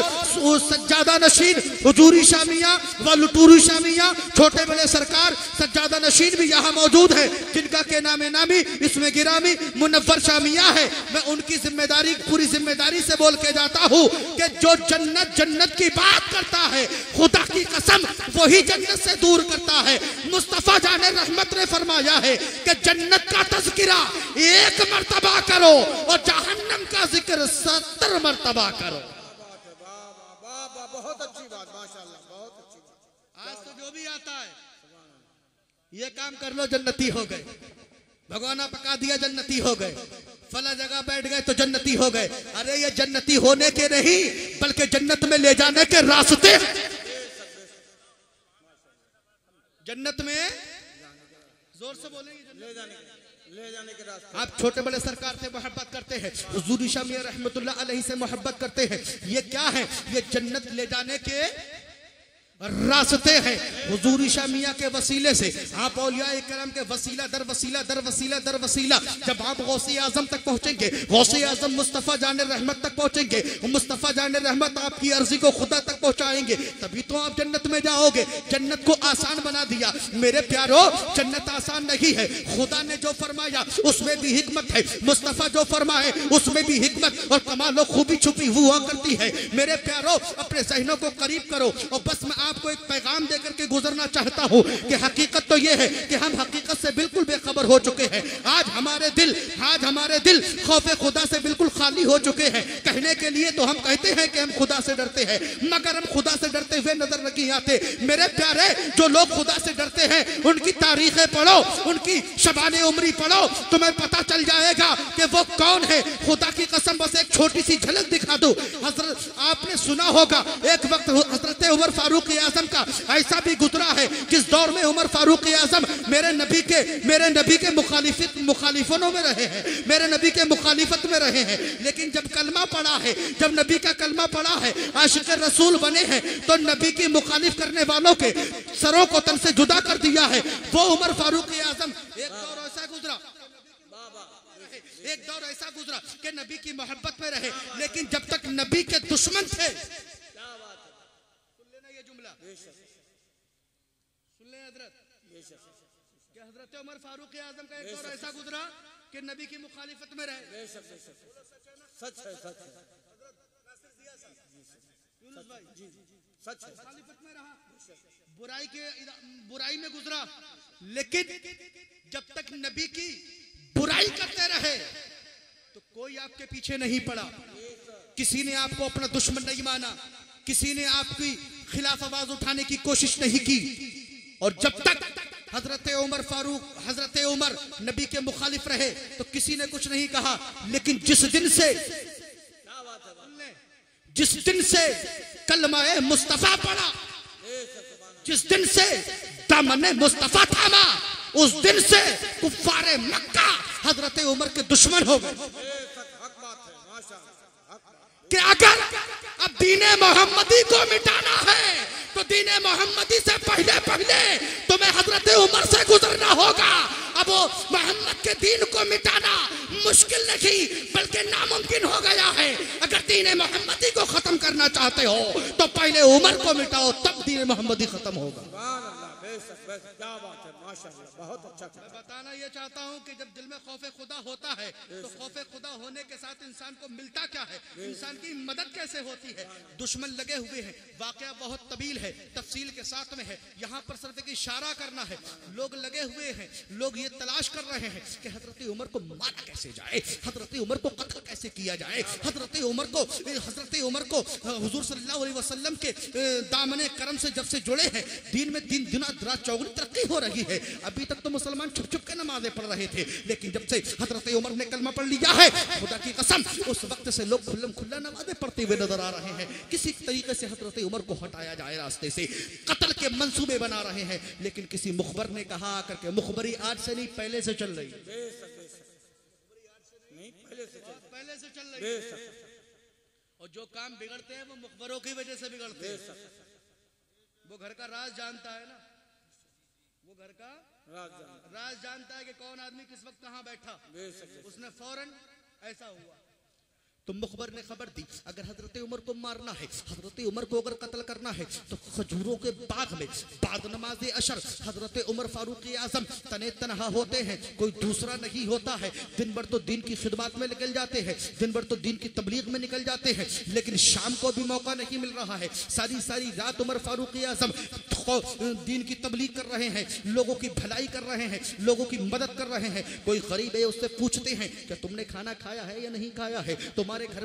सज्जादा नशीन हुजूरी शामिया व लुटूरी शामिया छोटे बड़े सरकार सज्जादा नशीन भी यहाँ मौजूद है, जिनका के नामे नामी इसमें गिरामी मुनव्वर शामिया है। मैं उनकी जिम्मेदारी पूरी जिम्मेदारी से बोल के जाता हूँ कि जो जन्नत की बात करता है, खुदा की कसम वही जन्नत से दूर करता है। मुस्तफ़ा जाने रहमत ने फरमाया है कि जन्नत का तज़किरा एक मर्तबा करो और जहन्नम का जिक्र 70 मर्तबा करो। बहुत अच्छी बात, माशाअल्लाह, बहुत अच्छी बात। आज तो जो भी आता है ये काम कर लो जन्नती हो गए, भगवाना पका दिया जन्नती हो गए, फला जगह बैठ गए तो जन्नती हो गए। अरे ये जन्नती होने के नहीं बल्कि जन्नत में ले जाने के रास्ते। जन्नत में जोर से बोलेंगे, ले जाने के रास्ते। आप छोटे बड़े सरकार से मोहब्बत करते हैं, हुजूर शामिया रहमतुल्लाह अलैहि से मोहब्बत करते हैं, ये क्या है? ये जन्नत ले जाने के रास्ते हैं। हुजूर शामिया के वसीले से आप औलिया इकराम के वसीला दर वसीला दर वसीला दर वसीला जब आप गौसे आजम तक पहुंचेंगे, गौसे आजम मुस्तफ़ा जाने रहमत तक पहुंचेंगे, मुस्तफ़ा जाने रहमत आपकी अर्जी को खुदा तक पहुंचाएंगे, तभी तो आप जन्नत में जाओगे। जन्नत को आसान बना दिया मेरे प्यारो, जन्नत आसान नहीं है। खुदा ने जो फरमाया उसमें भी हिकमत है, मुस्तफ़ा जो फरमाए उसमें भी हिकमत और कमाल और खूबी छुपी हुआ करती है। मेरे प्यारो अपने ज़हनों को करीब करो, और बस मैं आपको एक पैगाम देकर के गुजरना चाहता हूं कि हकीकत तो यह है कि हम हकीकत से बिल्कुल बेखबर हो चुके हैं। आज हमारे दिल खौफे खुदा से बिल्कुल खाली हो चुके हैं। कहने के लिए तो हम कहते हैं कि हम खुदा से डरते हैं, मगर हम खुदा से डरते हुए नजर नहीं आते। मेरे प्यारे, जो लोग खुदा से डरते हैं उनकी तारीखें पढ़ो, उनकी शबाने उमरी पढ़ो, तुम्हें पता चल जाएगा कि वो कौन है। खुदा की कसम बस एक छोटी सी झलक दिखा दो। हजरत आपने सुना होगा एक वक्त हजरत हजरत उमर फारूक आजम का ऐसा भी गुजरा है जिस दौर में उमर फारूक आजम मेरे नबी के मुखालिफों में रहे हैं, मेरे नबी के मुखालिफत में रहे हैं, लेकिन जब कलमा पड़ा है, जब नबी का कलमा पड़ा है, आशिक रसूल बने हैं, तो नबी की मुखालिफ करने वालों के सरों को तन से जुदा कर दिया है। वो उमर फारूक आजम एक दौर ऐसा गुजरा कि नबी की मोहब्बत में रहे, लेकिन जब तक नबी के दुश्मन थे, सुन लेना ये जुमला, सुन ले हजरत, कि हजरत उमर फारूक आजम का एक दौर ऐसा गुजरा कि नबी की मुखालिफत में रहे। सच है, सच है, सच है, मुखालिफत में रहा, बुराई में गुजरा, लेकिन जब तक नबी की बुराई करते रहे तो कोई आपके पीछे नहीं पड़ा, किसी ने आपको अपना दुश्मन नहीं माना, किसी ने आपकी खिलाफ आवाज उठाने की कोशिश नहीं की। और जब तक हजरत उमर नबी के मुखालिफ रहे तो किसी ने कुछ नहीं कहा, लेकिन जिस दिन से कलमा मुस्तफा पड़ा, जिस दिन से दामन मुस्तफा थामा, उस दिन से कुफ्फारे मक्का हजरत उमर के दुश्मन हो गए। कि अगर अब दीने मोहम्मदी को मिटाना है तो दीने मोहम्मदी से पहले तुम्हें हजरत उमर से गुजरना होगा। अब वो मोहम्मद के दीन को मिटाना मुश्किल नहीं बल्कि नामुमकिन हो गया है। अगर दीने मोहम्मदी को खत्म करना चाहते हो तो पहले उमर को मिटाओ, तब दीने मोहम्मदी खत्म होगा। क्या बात है, माशाअल्लाह, बहुत अच्छा। मैं बताना ये चाहता हूँ कि जब दिल में खौफे खुदा होता है तो खौफे खुदा होने के साथ इंसान को मिलता क्या है, इंसान की मदद कैसे होती है। दुश्मन लगे हुए हैं, वाकया बहुत तवील है, तफसील के साथ में है, यहाँ पर सिर्फ एक इशारा करना है। लोग लगे हुए हैं, लोग ये तलाश कर रहे हैं कि हजरत उमर को मारा कैसे जाए, हजरत उमर को कत्ल कैसे किया जाए, हजरत उमर को हुजूर सल्लल्लाहु अलैहि वसल्लम के दामने करम से जब से जुड़े हैं, दिन में दिन रात चौगुनी तरक्की हो रही है। अभी तक तो मुसलमान छुप छुप के नमाजें पढ़ रहे थे, लेकिन जब से हजरत उमर ने कलमा पढ़ लिया है, खुदा की कसम उस वक्त से लोग खुल्लम खुल्ला नमाजें पढ़ते हुए नजर आ रहे हैं। किसी तरीके से हजरत उमर को हटाया जाए रास्ते से, कत्ल के मंसूबे बना रहे हैं, लेकिन किसी मुखबर ने कहा करके, मुखबरी आज से नहीं पहले से चल रही, पहले से चल रही है। और जो काम बिगड़ते हैं वो मुखबरों की वजह से बिगड़ते हैं। वो घर का राज जानता है ना, वो घर का राज जानता है कि कौन आदमी किस वक्त कहाँ बैठा, उसने फौरन ऐसा हुआ तो मुखबर ने खबर दी, अगर हजरत उमर को मारना है, हजरत उमर को अगर कत्ल करना है तो खजूरों के बाग में बाद नमाज अशर हजरत उमर फारूक आजम तने तनहा होते हैं, कोई दूसरा नहीं होता है। दिन भर तो दीन की खिदमत में निकल जाते हैं, दिन भर तो दीन की तबलीग में निकल जाते हैं, लेकिन शाम को भी मौका नहीं मिल रहा है। सारी रात उमर फारूक आजम दीन की तबलीग कर रहे हैं, लोगों की भलाई कर रहे हैं, लोगों की मदद कर रहे हैं। कोई गरीब है, उससे पूछते हैं कि तुमने खाना खाया है या नहीं खाया है, तुम्हारे घर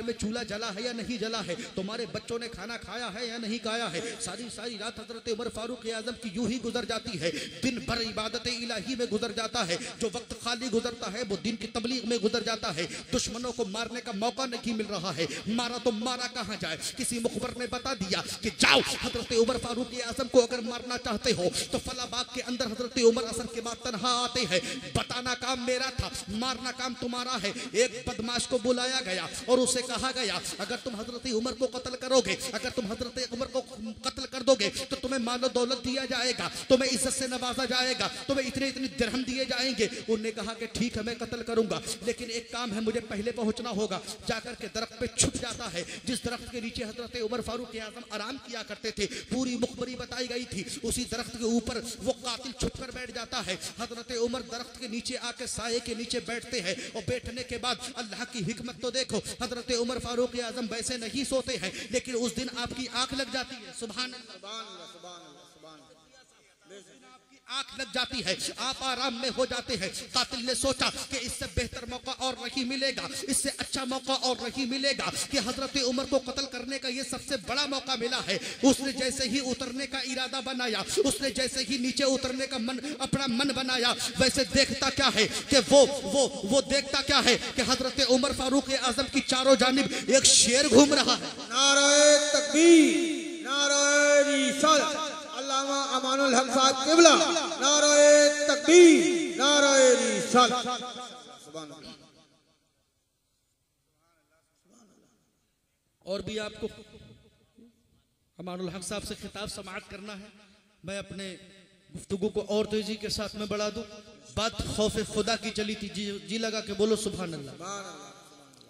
में चूल्हा जला है या नहीं जला है, तुम्हारे बच्चों ने खाना खाया है या नहीं खाया है। सारी रात हजरत उमर फारूक आजम की यूं ही गुजर जाती है, दिन भर इबादत इलाही में गुजर जाता है। जो वक्त खाली गुजरता है वो दिन की तबलीग में गुजर जाता है। दुश्मनों को मारने का मौका नहीं मिल रहा है, मारा तो मारा कहाँ जाए। किसी मुखबर ने बता दिया कि जाओ हजरत उमर फारूक आजम को अगर मारना चाहते हो तो फला बाग के अंदर हजरत उमर असर के बाद तनहा आते हैं। बताना काम मेरा था, मारना काम तुम्हारा है। एक बदमाश को बुलाया गया और उसे कहा गया, अगर तुम हजरत उमर को कत्ल करोगे, अगर तुम हजरत उमर को कत्ल कर दोगे तो तुम्हें मालो दौलत दिया जाएगा, तुम्हें इज्जत से नवाजा जाएगा, तुम्हें इतने दिरहम दिए जाएंगे। उन्होंने कहा कि ठीक है मैं कत्ल करूंगा, लेकिन एक काम है, मुझे पहले पहुंचना होगा। जाकर के दरख्त पे छुप जाता है, जिस दरख्त के नीचे हजरत उमर फारूक आजम आराम किया करते थे, पूरी मुखबरी बताई गई थी। उसी दरख्त के ऊपर वो कातिल छुप कर बैठ जाता है। हजरत उमर दरख्त के नीचे आके साये के नीचे बैठते हैं और बैठने के बाद अल्लाह की हिकमत तो देखो, हजरत उमर फारूक आजम वैसे नहीं सोते हैं, लेकिन उस दिन आपकी आंख लग जाती है। सुभान आंख लग जाती है, आप आराम में हो जाते हैं। कातिल ने सोचा कि इससे बेहतर मौका और नहीं मिलेगा, इससे अच्छा मौका और नहीं मिलेगा कि हजरत उमर को कत्ल करने का ये सबसे बड़ा मौका मिला है। उसने जैसे ही उतरने का इरादा बनाया, उसने जैसे ही नीचे उतरने का अपना मन बनाया, वैसे देखता क्या है कि वो देखता क्या है कि हजरत उमर फारूक आजम की चारों जानिब एक शेर घूम रहा है। नारे तकबीर, नारे रिसालत, अल्लामा अमानुल हक साहब किबला, नारे तकबीर, नारे रिसालत। सुभान अल्लाह। और भी आपको अमानुल हक साहब से खिताब समाअत करना है। मैं अपने गुफ्तगू को और तेजी के साथ में बढ़ा दूं। बात खौफ खुदा की चली थी, जी लगा के बोलो सुभान अल्लाह।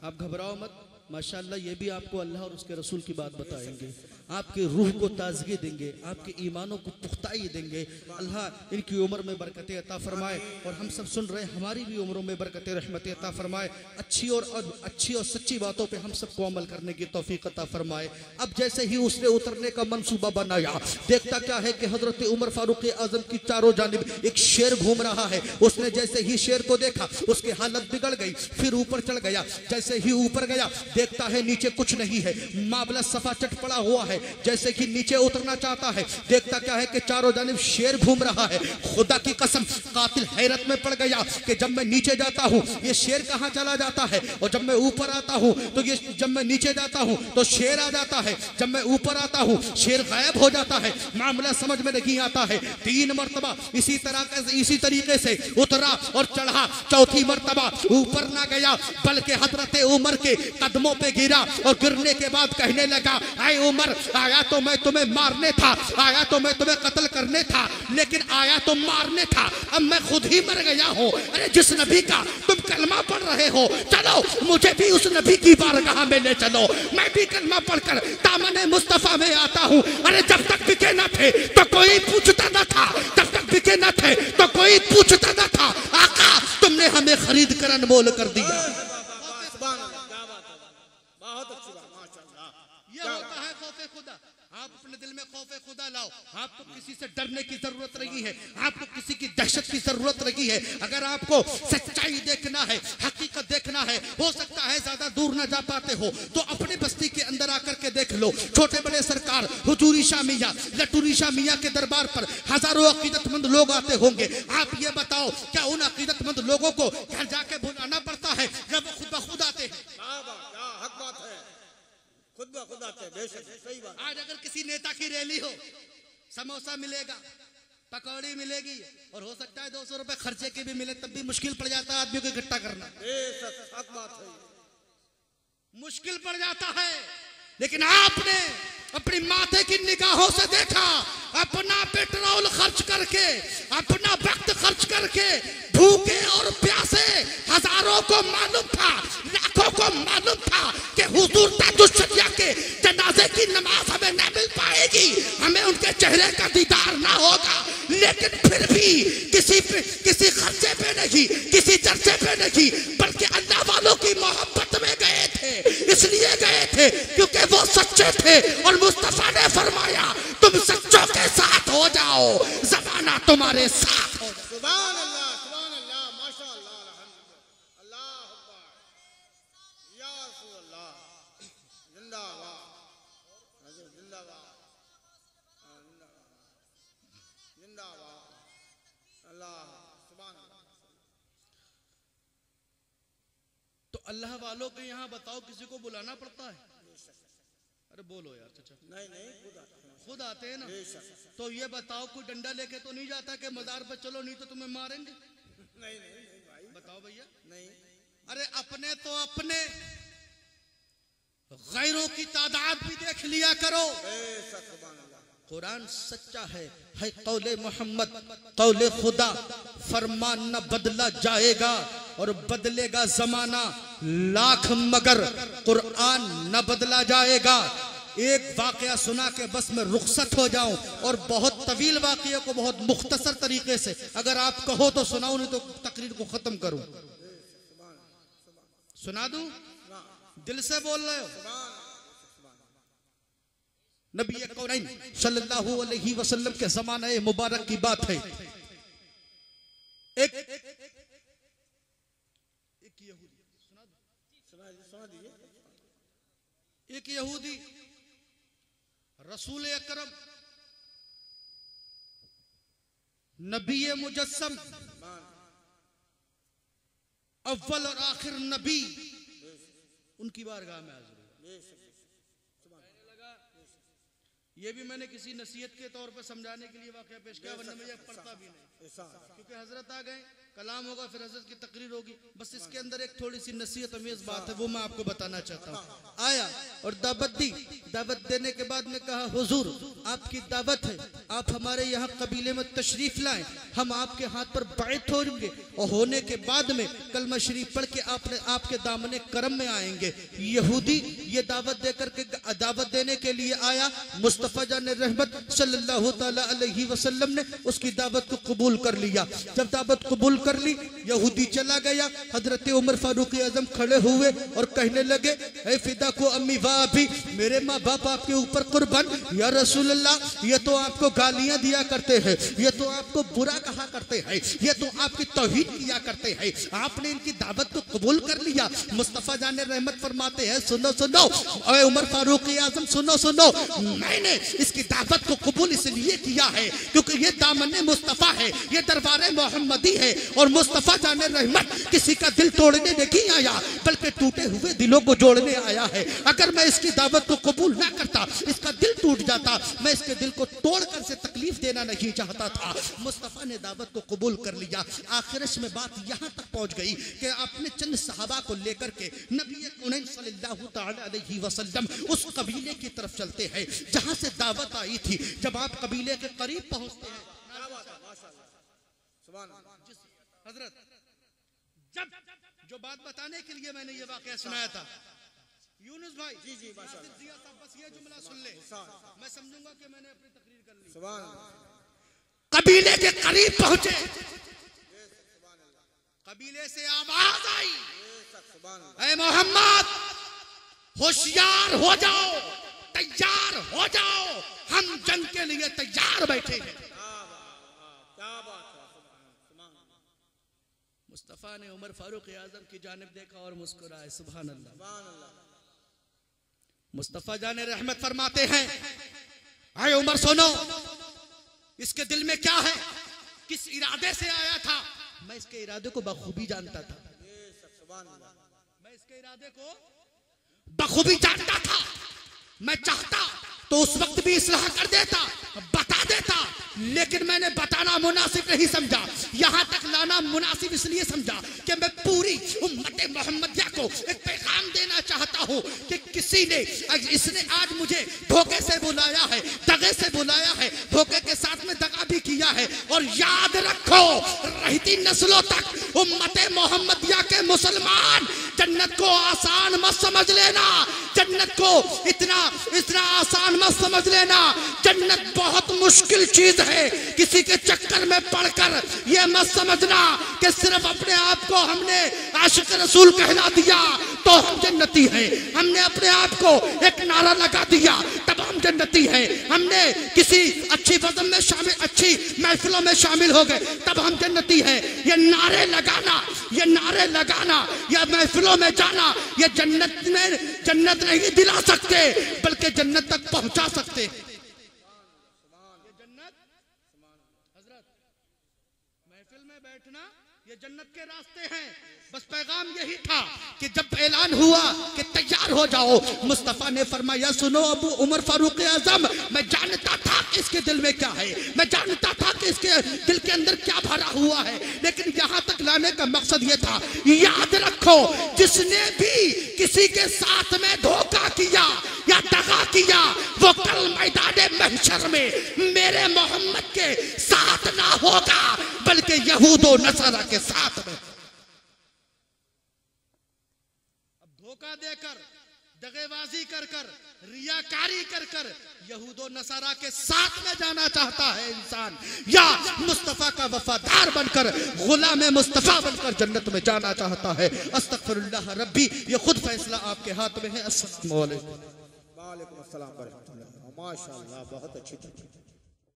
आप घबराओ मत, माशाअल्लाह ये भी आपको अल्लाह और उसके रसूल की बात बताएंगे, आपके रूह को ताजगी देंगे, आपके ईमानों को पुख्ताई देंगे। अल्लाह इनकी उम्र में बरकतें अता फरमाए और हम सब सुन रहे हमारी भी उम्रों में बरकतें रहमतें अता फरमाए। अच्छी और सच्ची बातों पे हम सबको अमल करने की तौफीक अता फरमाए। अब जैसे ही उसने उतरने का मंसूबा बनाया, देखता क्या है कि हजरत उमर फारूक आजम की चारों जानिब एक शेर घूम रहा है। उसने जैसे ही शेर को देखा उसकी हालत बिगड़ गई, फिर ऊपर चढ़ गया। जैसे ही ऊपर गया देखता है नीचे कुछ नहीं है, मामला सफा चट पड़ा हुआ है। जैसे कि नीचे उतरना चाहता है, देखता क्या है कि चारों जानिब शेर घूम रहा है। खुदा की कसम, कातिल हैरत में पड़ गया कि जब मैं नीचे जाता हूँ ये शेर कहाँ चला जाता है, और जब मैं ऊपर आता हूँ तो ये, जब मैं नीचे जाता हूँ तो शेर आ जाता है, जब मैं ऊपर आता हूँ शेर गायब हो जाता है। मामला समझ में नहीं आता है। 3 मरतबा इसी तरीके से उतरा और चढ़ा, चौथी मरतबा ऊपर ना गया बल्कि हजरत उमर के कदमों पे गिरा और गिरने के बाद कहने लगा, ऐ उमर, आया तो मैं तुम्हें मारने था, आया तो मैं तुम्हें कत्ल करने था, लेकिन आया तो मारने था, अब मैं खुद ही मर गया हूँ। अरे जिस नबी का तुम कलमा पढ़ रहे हो, चलो मुझे भी उस नबी की बारगाह में ले चलो, मैं भी कलमा पढ़कर दामन मुस्तफा में आता हूँ। अरे जब तक बिके न थे तो कोई पूछता न था, जब तक बिके न थे तो कोई पूछता न था। आका तुमने हमें खरीद कर अनमोल कर दिया। बहुत अच्छी बात, माशाअल्लाह। ये होता है खौफे खुदा। आप अपने दिल में खौफे खुदा लाओ। आपको किसी से डरने की जरूरत नहीं है, आपको किसी की दहशत की जरूरत नहीं है। अगर आपको सच्चाई देखना है, हकीकत देखना है, हो सकता है ज्यादा दूर न जा पाते हो तो अपनी बस्ती के अंदर आकर के देख लो। छोटे बड़े सरकार हुजूरी शाह मियां, लटूरी शाह मियां के दरबार पर हजारों अकीदतमंद लोग आते होंगे। आप ये बताओ, क्या उन अकीदतमंद लोगों को घर जाके बुलाना पड़ता है जब वो खुद ब खुद आते हैं? क्या हक बात है, खुद ब खुद आते हैं, बेशक सही बात। आज अगर किसी नेता की रैली हो, समोसा मिलेगा, पकौड़ी मिलेगी और हो सकता है 200 रुपए खर्चे के भी मिले, तब भी मुश्किल पड़ जाता है आदमी को इकट्ठा करना। बेशक हक बात है, मुश्किल पड़ जाता है। लेकिन आपने अपनी माथे की निगाहों से देखा, अपना पेट्रोल खर्च करके, अपना वक्त खर्च करके, भूखे और प्यासे हजारों को मालूम था, लाखों को मालूम था कि हुजूर ताजुश्शरिया के जनाजे की नमाज हमें न मिल पाएगी, हमें उनके चेहरे का दीदार ना होगा। लेकिन फिर भी किसी खर्चे पे नहीं, किसी चर्चे पे नहीं, बल्कि अल्लाह वालों की मोहब्बत में गए थे। इसलिए गए थे क्योंकि वो सच्चे थे और मुस्तफा ने फरमाया तुम सच्चों के साथ हो जाओ, ज़माना तुम्हारे साथ हो। सुभान अल्लाह, सुभान अल्लाह, माशाअल्लाह, अल्हम्दुलिल्लाह, अल्लाह अकबर, या रसूल अल्लाह, जिंदाबाद, जिंदाबाद, जिंदाबाद, अल्लाह, सुभान अल्लाह। तो अल्लाह वालों के यहाँ बताओ किसी को बुलाना पड़ता है? अरे बोलो यार चाचा। नहीं खुद आते हैं ना। तो ये बताओ कोई डंडा लेके तो नहीं जाता कि मजार पे चलो नहीं तो तुम्हें मारेंगे? नहीं भाई, बताओ भैया। नहीं। अरे अपने तो अपने, गैरों की तादाद भी देख लिया करो। कुरान सच्चा है कौले मोहम्मद कौले खुदा, फरमान न बदला जाएगा और बदलेगा जमाना लाख मगर कुरान न बदला जाएगा। एक वाकया सुना के बस मैं रुखसत हो जाऊं और बहुत तवील वाकया को बहुत मुख्तसर तरीके से अगर आप कहो तो सुनाऊं, नहीं तो तकरीर को खत्म करूं। सुना दूं? दिल से बोल रहे हो? नबी कौनैन सल्लल्लाहु अलैहि वसल्लम के ज़माने मुबारक की बात है। एक यहूदी रसूल अकरम नबी मुजस्सम अव्वल और आखिर नबी उनकी बारगाह में हाजिर हुए। ये भी मैंने किसी नसीहत के तौर पर समझाने के लिए वाकया पेश किया, वरना मुझे पढ़ता भी नहीं, क्योंकि हजरत आ गए, कलाम होगा, फिर हजरत की तकरीर होगी। बस इसके अंदर एक थोड़ी सी नसीहत अमेज बात है, वो मैं आपको बताना चाहता हूँ। आया और दावत दी, दावत देने के बाद में कहा हुजूर आपकी दावत है, आप हमारे यहाँ कबीले में तशरीफ लाएं, हम आपके हाथ पर बैत होंगे और होने के बाद में कलमा शरीफ पढ़ के आपके दामने करम में आएंगे। यहूदी ये दावत देकर के दावत देने के लिए आया, मुस्तफ़ा जान रहमत सल्लल्लाहु तआला अलैहि वसल्लम ने उसकी दावत को कबूल कर लिया। जब दावत कबूल कर ली, यहूदी चला गया। हजरत उमर फारूक आजम खड़े हुए और कहने लगे, ऐ फिदा को अम्मी व अबी, मेरे माँ बाप आपके ऊपर कुर्बान। या रसूल अल्लाह, ये तो आपको गालियां दिया करते हैं, ये तो आपको बुरा कहा करते हैं, ये तो आपकी तौहीन किया करते हैं, आपने इनकी दावत को कबूल कर लिया। मुस्तफ़ा जान रहमत फरमाते हैं, सुनो सुनो ऐ उमर फारूक आजम, सुनो सुनो, मैंने इसकी दावत को कबूल इसलिए किया है क्योंकि ये दामन मुस्तफ़ा है, ये दरबार मोहम्मदी है, और मुस्तफ़ा जाने रहमत किसी का दिल तोड़ने नहीं आया, बल्कि टूटे हुए दिलों को जोड़ने आया है। अगर मैं इसकी दावत को कबूल ना करता, इसका दिल टूट जाता, मैं इसके दिल को तोड़कर से तकलीफ देना नहीं चाहता था। मुस्तफ़ा ने दावत को कबूल कर लिया। आखिरश में बात यहाँ तक पहुँच गई कि अपने चंद सहाबा को लेकर के नबी करीम सल्लल्लाहु तआला अलैहि वसल्लम उस कबीले की तरफ चलते हैं जहाँ से दावत आई थी। जब आप कबीले के करीब पहुँचते हैं, हजरत जब जो बात बताने के लिए मैंने ये वाकया सुनाया था, यूनुस भाई जी जी माशाअल्लाह, बस ये जुमला सुन ले, मैं समझूंगा कि मैंने अपनी तकरीर कर ली। सुभान अल्लाह। कबीले के करीब पहुंचे, कबीले से आवाज आई, ऐ मोहम्मद होशियार हो जाओ, तैयार हो जाओ, हम जंग के लिए तैयार बैठे हैं। मुस्तफ़ा ने उमर फारूक आजम की जानिब देखा और मुस्कुराए, सुभान अल्लाह। मुस्तफ़ा जाने रहमत फरमाते हैं, आए उमर सुनो, इसके दिल में क्या है, किस इरादे से आया था। मैं इसके इरादे को बखूबी जानता था, मैं इसके इरादे को बखूबी जानता था। मैं चाहता तो उस वक्त भी इस्लाह कर देता, बता देता, लेकिन मैंने बताना मुनासिब नहीं समझा। यहाँ तक लाना मुनासिब इसलिए समझा कि मैं पूरी उम्मत मोहम्मदिया को एक पैगाम देना चाहता हूँ कि किसी ने इसने आज मुझे धोखे से बुलाया है, दगे से बुलाया है, धोखे के साथ में दगा भी किया है। और याद रखो, रहती नस्लों तक उम्मत मोहम्मदिया के मुसलमान जन्नत को आसान मत समझ लेना, जन्नत को इतना आसान मत समझ लेना। जन्नत बहुत मुश्किल चीज है। किसी के चक्कर में पड़कर ये मत समझना कि सिर्फ अपने आप को हमने आशिक रसूल कहला दिया तो हम जन्नती हैं। हमने अपने आप को एक नारा लगा दिया तब हम जन्नती हैं। हमने किसी अच्छी फज़ल में शामिल, अच्छी महफिलों में शामिल हो गए तब हम जन्नती हैं। ये नारे लगाना, या महफिलों में जाना, ये जन्नत नहीं दिला सकते, बल्कि जन्नत तक पहुंचा सकते। ये जन्नत, हजरत महफिल में बैठना ये जन्नत के रास्ते हैं। बस पैगाम यही था कि जब ऐलान हुआ कि तैयार हो जाओ, मुस्तफ़ा ने फरमाया, सुनो अबू उमर फारूक आजम, मैं जानता था कि इसके दिल में क्या है, मैं जानता था कि इसके दिल के अंदर क्या भरा हुआ है, लेकिन यहाँ तक लाने का मकसद ये था, याद रखो, जिसने भी किसी के साथ में धोखा किया या दगा किया, वो कल मैदान महशर में मेरे मोहम्मद के साथ ना होगा, बल्कि यहूदो नसारा के साथ में। धोखा देकर, दगेबाजी कर कर, रियाकारी कर कर यहूदो नसारा के साथ में जाना चाहता है इंसान, या मुस्तफ़ा का वफादार बनकर, गुलाम मुस्तफ़ा बनकर जन्नत में जाना चाहता है। अस्तगफिरुल्लाह रब्बी, ये खुद फैसला आपके हाथ में है। अस्सलाम वालेकुम। वालेकुम अस्सलाम व रहमतुल्लाह। माशाअल्लाह, बहुत अच्छी।